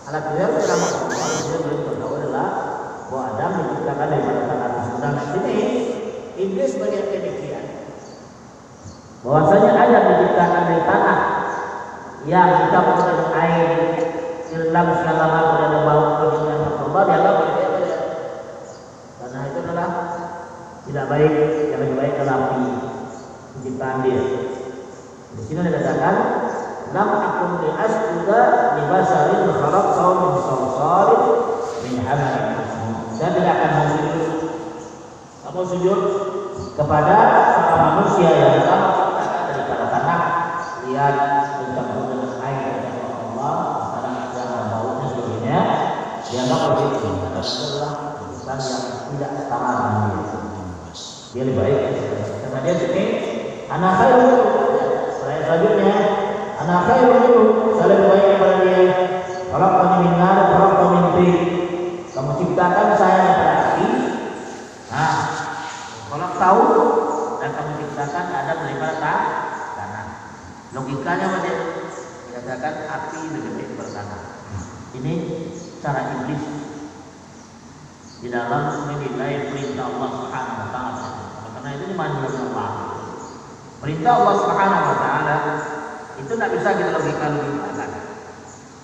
Alat beliau selama Allah beliau beritahu adalah bahwa Adam diciptakan dari tanah sudah. Di sini iblis berniat demikian. Bahwasanya Adam diciptakan dari tanah yang dicampur dengan air, direndam segala macam dan bau dengan Allah dianggap dia karena itu adalah tidak baik, yang lebih baik adalah api penciptaan dia. Di sini dikatakan lam akun li asjuda li basarin khalaqahu min salsalin min hamain masnun. Saya tidak akan sujud kepada seorang manusia yang pertama daripada tanah lihat bercampur dengan air dari Allah tanah yang baunya sebagainya dianggap oleh itu adalah bukan yang tidak setara dengan dia lebih baik karena dia sini anak khairun saya selanjutnya anak khairun itu saya lebih baik daripada dia khalaqtani min nar wa khalaqtahu min tin kamu ciptakan saya dari api kalau tahu dan kamu ciptakan Adam daripada tanah logikanya apa dia dikatakan api lebih baik daripada tanah ini cara iblis di dalam menilai perintah Allah Subhanahu wa taala. Karena itu dimanfaatkan Allah. Perintah Allah Subhanahu wa taala itu tidak bisa kita logika-logikakan.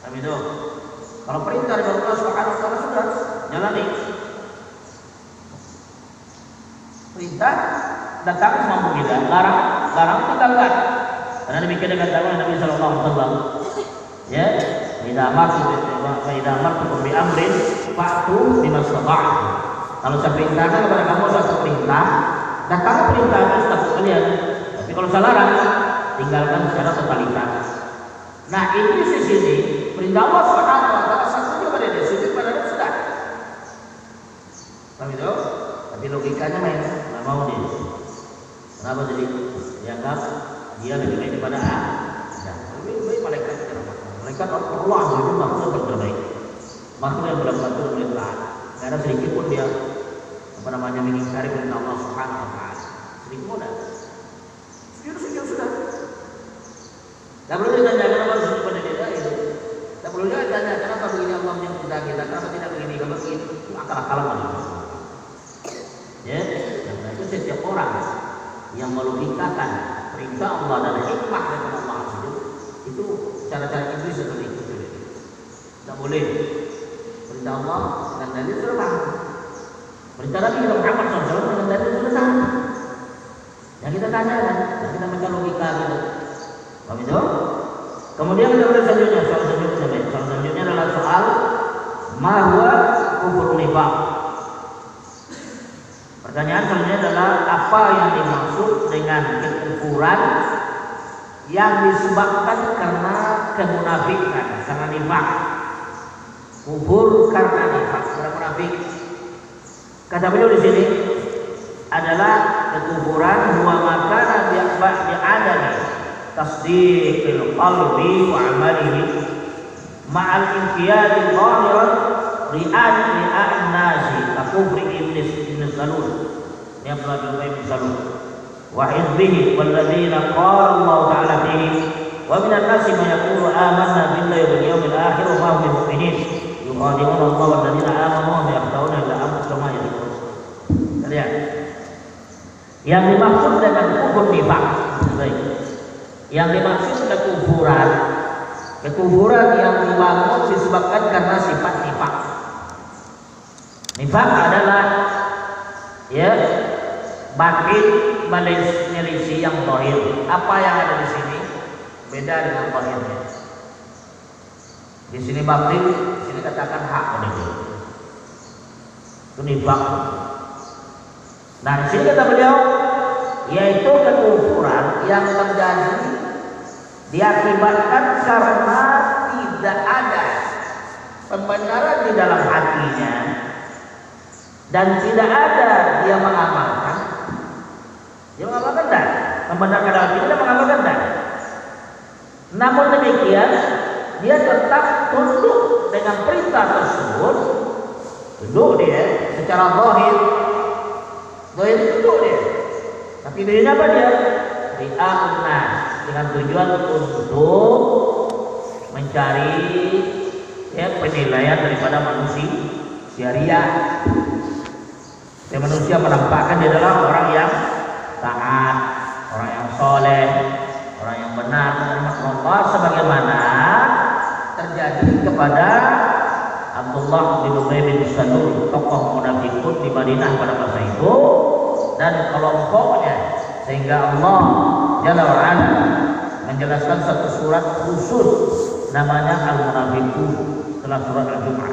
Tapi itu kalau perintah dari Allah Subhanahu wa taala sudah jalani. Perintah datang semampu kita, larang tinggalkan. Karena demikian dikatakan Nabi sallallahu alaihi wasallam. Ya, idza amartukum bi amrin fa'tu bima stata'tum. Kalau saya perintahkan kepada kamu suatu perintah, datang perintah itu satu kalian. Tapi kalau saya larang, tinggalkan secara totalitas. Nah, ini di sini perintah Allah Subhanahu wa taala satunya pada dia sujud pada dia sudah. Paham itu? Tapi logikanya main, nggak mau dia. Kenapa jadi dianggap dia lebih baik daripada lebih baik malaikat. Malaikat Allah itu makhluk yang terbaik, makhluk yang benar-benar beritaat. Karena sedikit pun dia mengingkari perintah Allah Subhanahu wa taala. Sedikit pun dah. Sujud sudah. Tak perlu ditanya kenapa sujud pada dia itu. Tak perlu ditanya kenapa begini Allah menyembah kita, kenapa tidak begini, kenapa begini. Itu akal-akalan manusia. Ya, karena itu setiap orang yang melogikakan perintah Allah dan hikmah daripada Allah itu cara-cara iblis seperti itu. Tidak boleh. Perintah Allah dengan dalil sudah paham. Perintah Nabi Muhammad SAW dengan dalil sudah sama. Yang kita tanyakan, yang kita baca logika gitu. Paham itu? Kemudian kita lihat selanjutnya, soal selanjutnya adalah soal mahwa kufur nifaq. Pertanyaan selanjutnya adalah apa yang dimaksud dengan kekufuran yang disebabkan karena kemunafikan, karena nifaq. Kufur karena nifaq, karena munafik. Kata beliau di sini adalah kekufuran huwa makana bi'adami tasdiqil qalbi wa amalihi ma'al inqiyadil zahiran ri'an nasi kufri iblis ibn salul yang telah bin salul wa hizbihi walladzina qala Allah ta'ala fihi wa minan nasi man yaqulu amanna billahi wal yawmil akhir wa ma hum bimu'minin yuqadimun Allah walladzina amanu wa yaqta'una ila anfusihim yadhkurun. Lihat. Yang dimaksud dengan kufur nifaq. Baik. Yang dimaksud kekufuran yang dibangun disebabkan karena sifat nifaq. Nifaq adalah ya batin menyelisih yang zahir. Apa yang ada di sini beda dengan zahirnya. Di sini batin, di sini katakan hak begitu. Itu nifaq. Nah, di sini kata beliau yaitu kekufuran yang terjadi diakibatkan karena tidak ada pembenaran di dalam hatinya dan tidak ada dia mengamalkan. Dia mengamalkan tak? Membenarkan dalam hati tidak mengamalkan tak? Namun demikian dia tetap tunduk dengan perintah tersebut. Tunduk dia secara zahir. Zahir tunduk dia. Tapi dirinya apa dia? Ria'un nas, dengan tujuan untuk mencari penilaian daripada manusia ria. Manusia menampakkan dia adalah orang yang taat, orang yang soleh, orang yang benar menerima Allah, sebagaimana terjadi kepada Abdullah bin Ubay bin Salul, tokoh munafikun di Madinah pada masa itu, dan kelompoknya, sehingga Allah Jalla wa Ala menjelaskan satu surat khusus namanya Al-Munafiqun setelah surat Al-Jum'ah.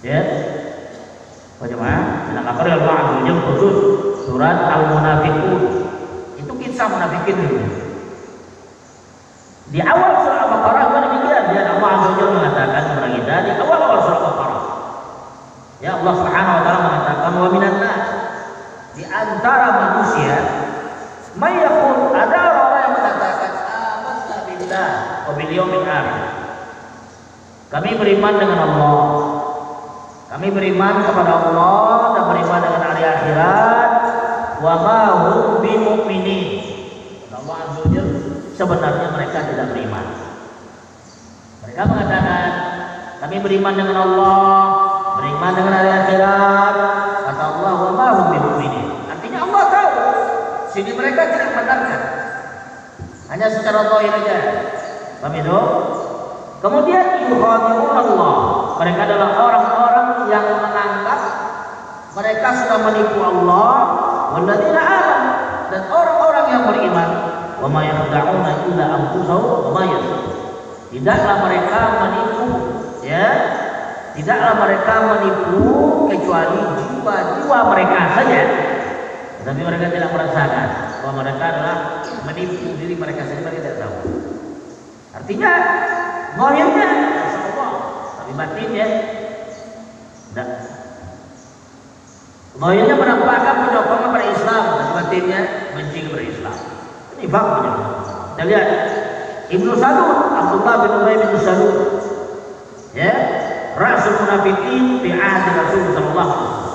Ya, bagaimana? Dalam akar Allah Azza khusus surat Al-Munafiqun. Itu kisah munafikin dulu. Di awal surah Al-Baqarah juga demikian. Dan Allah Azza mengatakan kepada kita di awal surah Al-Baqarah. Ya, Allah Subhanahu wa taala mengatakan wa minan nas, di antara manusia may yaqul, ada orang yang mengatakan amanna billah wa bil yaumil akhir. Kami beriman dengan Allah. Kami beriman kepada Allah dan beriman dengan hari akhirat. Wa ma hum bimu'minin. Allah Azza wa Jalla, sebenarnya mereka tidak beriman. Mereka mengatakan kami beriman dengan Allah, beriman dengan hari akhirat. Kata Allah, wa ma hum bimu'minin. Artinya Allah tahu sini mereka tidak membenarkan, hanya secara zahir saja. Paham itu? Kemudian yukhadi'un Allah. Mereka adalah orang-orang yang menganggap mereka sudah menipu Allah, walladzina amanu, dan orang-orang yang beriman. Wa ma yakhda'una illa anfusahum wa ma yash'urun. Tidaklah mereka menipu, ya. Tidaklah mereka menipu kecuali jiwa-jiwa mereka saja. Tapi mereka tidak merasakan bahwa mereka adalah menipu diri mereka sendiri, mereka tidak tahu. Artinya zahirnya Allah, tapi batinnya tidak. Zahirnya menampakkan penyokong kepada Islam, tapi batinnya benci kepada Islam. Ini fakta. Kita lihat Ibnu Salul, Abdullah bin Ubay bin Salul, ya, Rasul Munafiqin fi ahdi Rasul sallallahu alaihi wasallam.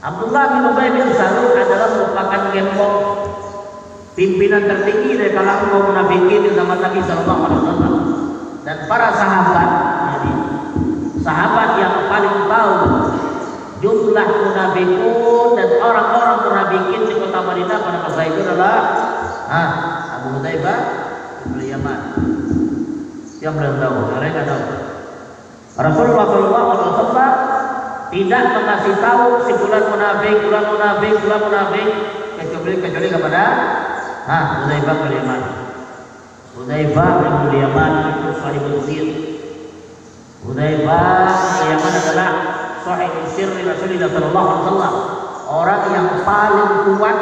Abdullah bin Ubay bin Salul adalah merupakan gembong pimpinan tertinggi dari kalangan kaum munafikin di zaman Nabi sallallahu alaihi wasallam. Dan para sahabat, jadi sahabat yang paling tahu jumlah munafikun dan orang-orang munafikin di kota Madinah pada masa itu adalah Abu Hudzaifah bin Yaman. Yang belum tahu, yang lain nggak tahu. Rasulullah sallallahu alaihi wasallam tidak mengasih tahu si bulan munafik kecuali kepada Hudzaifah bin Yaman. Hudzaifah bin Yaman itu sahibul sir. Hudzaifah bin Yaman adalah sahibul sir Rasulullah sallallahu alaihi wasallam, orang yang paling kuat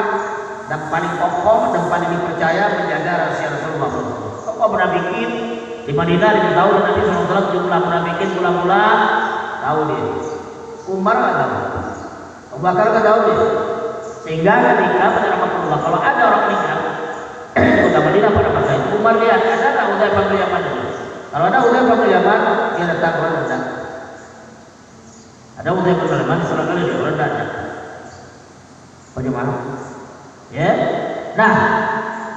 dan paling kokoh dan paling dipercaya menjaga rahasia Rasulullah sallallahu alaihi wasallam. Tokoh munafikin di Madinah diketahui oleh Nabi sallallahu alaihi wasallam, jumlah munafikin mula-mula tahu dia. Umar nggak tahu, Abu Bakar nggak tahu dia. Sehingga ketika pada Rasulullah, kalau ada orang meninggal kota Madinah pada masa itu, Umar lihat ada nggak Hudzaifah bin Yaman. Kalau ada Hudzaifah bin Yaman, dia datang ke datang. Ada Hudzaifah bin Yaman, salah kali dia orang datang. Bagaimana? Ya. Nah,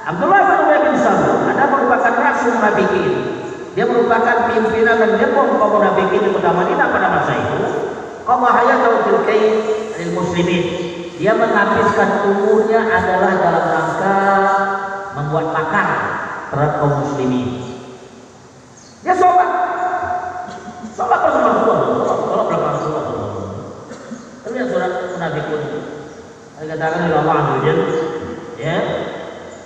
Abdullah bin Ubay bin Salul ada merupakan rasul munafikin. Dia merupakan pimpinan dan gembong kaum munafikin di kota Madinah pada masa itu. Qama hayatahu fil kaid lil muslimin. Dia menghabiskan umurnya adalah dalam rangka membuat makar terhadap kaum muslimin. Dia sholat bersama Rasulullah, sholat berapa Rasulullah. Tapi yang surat munafikun dikatakan oleh Allah Azza wa Jalla, ya,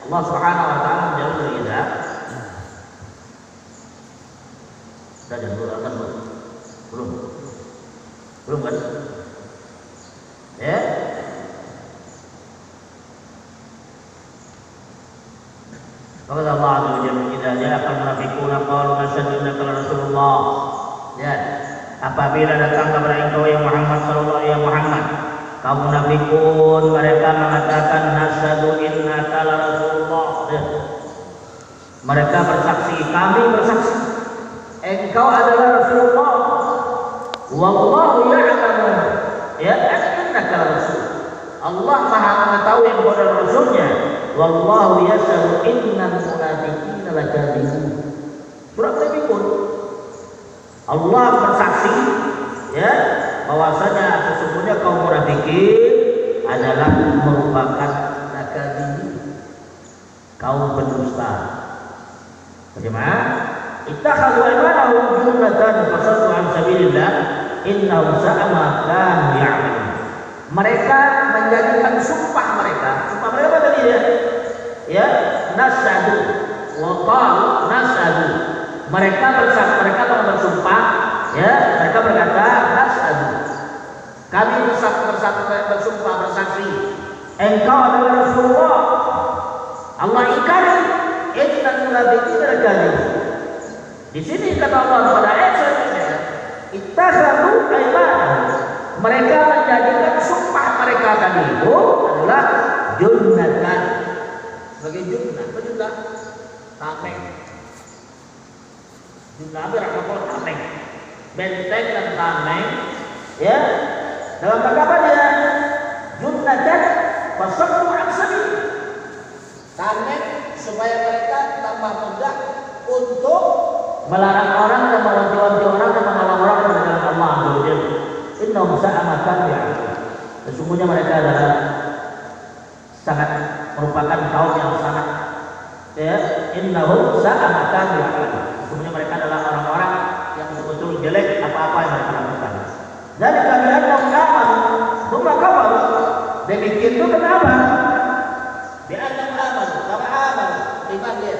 Allah Subhanahu wa taala menjawab dari kita. Sudah jam 2 belum kan? Ya. Maka Allah Azza wa Jalla, "Idza ja'aka al-munafiquna qalu nashhadu innaka la Rasulullah." Ya. Apabila datang kepada engkau ya Muhammad sallallahu alaihi Muhammad, kaum munafikun mereka mengatakan nashhadu innaka la Rasulullah. Ya. Mereka bersaksi, kami bersaksi engkau adalah Rasulullah. Wallahu ya'lamu ya annaka la Rasul. Allah Maha mengetahui engkau adalah Rasulnya. Wallahu yashhadu innal munafiqina lakadzibun. Surah Munafikun. Allah bersaksi ya bahwasanya sesungguhnya kaum munafikin adalah merupakan nakadzibin, kaum pendusta. Bagaimana? Ittakhadhu aymanahum junnatan fasaddu an sabilillah innahum sa'a ma kanu ya'malun. Mereka menjadikan sumpah mereka apa tadi ya? Ya, nasadu wa qalu nasadu. Mereka bersumpah ya, mereka berkata nasadu. Kami bersumpah bersaksi engkau adalah Rasulullah. Allah ingkari innal munafiqina lakadzib. Di sini kata Allah pada ayat selanjutnya, ittakhadhu aymanahum. Mereka menjadikan sumpah mereka tadi itu adalah junnatan. Sebagai junnah, apa junnah? Tameng. Junnah berapa tameng? Benteng dan tameng, ya. Dalam rangka apa dia? Junnatan fasaddu an sabil. Tameng supaya mereka tambah mudah untuk melarang orang dan mewanti-wanti orang dan menghalang orang dari jalan Allah Azza wa Jalla. Innahum sa'a ma kanu ya'malun. Sesungguhnya mereka adalah sangat merupakan kaum yang sangat ya, innahum sa'a ma kanu ya'malun. Sesungguhnya mereka adalah orang-orang yang betul-betul jelek apa-apa yang mereka lakukan. Jadi kalian mau amanu, tsumma kafaru. Demikian itu kenapa? Bi annahum amanu, kama amanu, iman dia.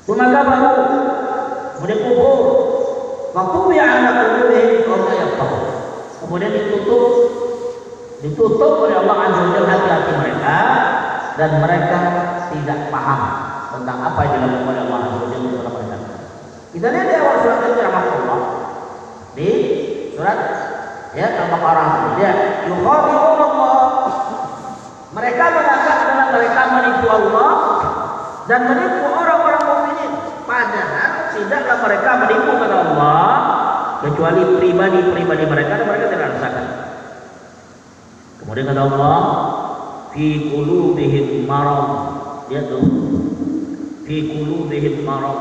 Tsumma kafaru, kemudian kufur. Waktu yang anak qulubihim fahum la yafqahun. Kemudian ditutup oleh Allah Azza wa Jalla hati-hati mereka dan mereka tidak paham tentang apa yang dilakukan oleh Allah Azza wa Jalla kepada mereka. Kita lihat di awal surat Al-Baqarah di surat ya Al-Baqarah ya yukhadi'un Allah. Mereka mengatakan mereka menipu Allah dan menipu orang-orang mukminin. Padahal tidaklah mereka menipu kepada Allah kecuali pribadi-pribadi mereka dan mereka tidak rasakan. Kemudian kata Allah, fi qulubihim marad, yaitu fi qulubihim marad,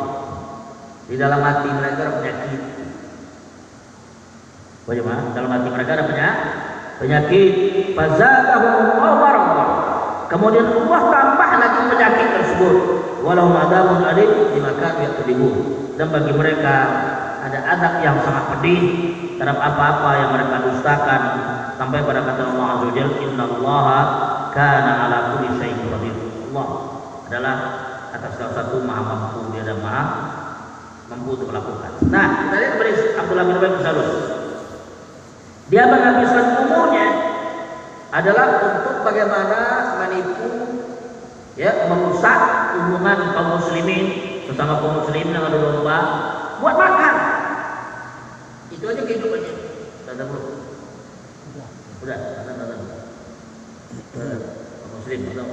di dalam hati mereka ada penyakit. Bagaimana? Dalam hati mereka ada penyakit. Fazadahum marad. Kemudian Allah tambah lagi penyakit tersebut. Walau adabun alim bima kanu yaktubun. Dan bagi mereka ada adab yang sangat pedih terhadap apa-apa yang mereka dustakan, sampai pada kata Allah Azza wa Jalla, innallaha kana ala kulli syai'in qadir. Allah adalah atas segala satu maha mampu, dia dan maha mampu untuk melakukan. Nah, kita lihat kepada Abdullah bin Ubay bin Salul. Dia menghabiskan umurnya adalah untuk bagaimana menipu ya, merusak hubungan kaum muslimin sesama kaum muslimin yang ada domba buat makan. Itu aja kehidupannya. Sudah belum? Sudah. Muslim, sudah.